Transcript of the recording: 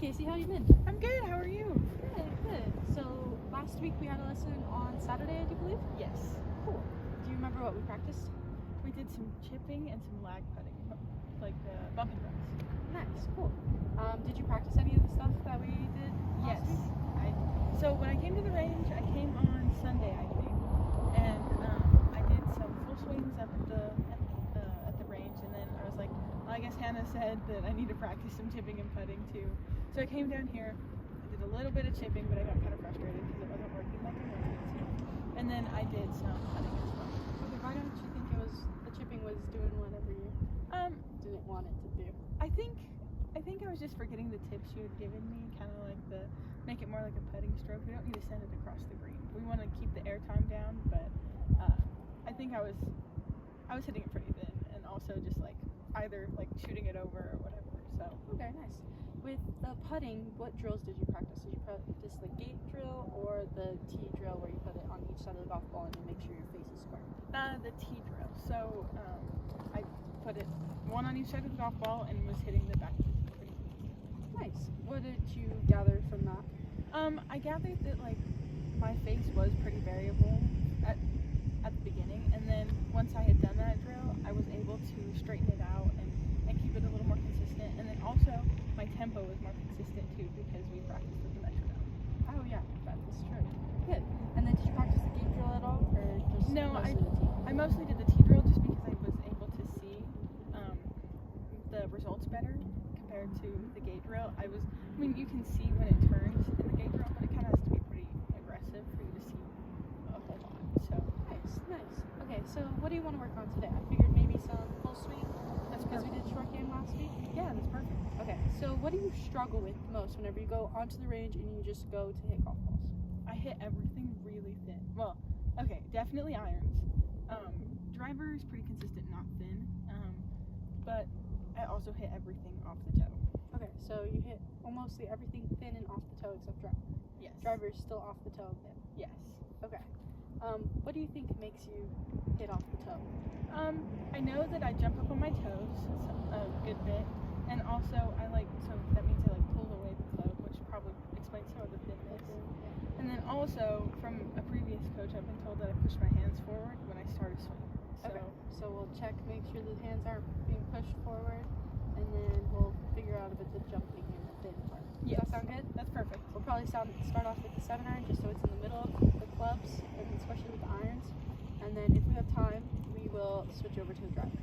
Casey, how you been? I'm good. How are you? Good, good. So last week we had a lesson on Saturday, I do believe. Yes. Cool. Do you remember what we practiced? We did some chipping and some lag putting, like bump and runs. Nice, cool. Did you practice any of the stuff that we did last Yes. week? So when I came to the range, I came on Sunday, I think, and I did some full swings up at the range, and then I was like, well, I guess Hannah said that I need to practice some chipping and putting too. So I came down here, I did a little bit of chipping, but I got kind of frustrated because it wasn't working like I wanted it to. And then I did some putting as well. Okay, why don't you think the chipping was doing whatever you didn't want it to do? I think I was just forgetting the tips you had given me, kind of like make it more like a putting stroke. We don't need to send it across the green. We want to keep the air time down, but I think I was hitting it pretty thin, and also just like either like shooting it over or whatever. So Okay, nice. With the putting, what drills did you practice? Did you practice the gate drill or the tee drill where you put it on each side of the golf ball and you make sure your face is square? the tee drill. So I put it one on each side of the golf ball and was hitting the back pretty easy. Nice. What did you gather from that? I gathered that like my face was pretty variable at the beginning, and then once I had done that drill, I was able to straighten it out and keep it a little more consistent. And then also my tempo was more consistent too because we practiced with the metronome. Oh yeah, that is true. Good. And then did you practice the gate drill at all, or just No, mostly the tee? I mostly did the tee drill just because I was able to see the results better compared to the gate drill. I mean, you can see when it turns in the gate drill, but it kind of has to be pretty aggressive for you to see a whole lot. So Nice, nice. Okay, so what do you want to work on today? I figured maybe some full swing that's because we perfect. did short game last week. Yeah, that's perfect. Okay, so what do you struggle with most whenever you go onto the range and you just go to hit golf balls? I hit everything really thin. Well, okay, definitely irons. Driver is pretty consistent, not thin. But I also hit everything off the toe. Okay, so you hit almost everything thin and off the toe except driver. Yes. Driver is still off the toe and thin. Yes. Okay. What do you think makes you hit off the toe? I know that I jump up on my toes a good bit, and also so that means I pull away the club, which probably explains some of the thinness. And then also from a previous coach, I've been told that I push my hands forward when I start a swing. So Okay, so we'll check, make sure the hands aren't being pushed forward, and then we'll figure out about the jumping and the thin part. Does Yes. that sound good? That's perfect. We'll probably start off with the 7-iron just so it's in the middle of the clubs, and especially with the irons. And then if we have time, we will switch over to the driver.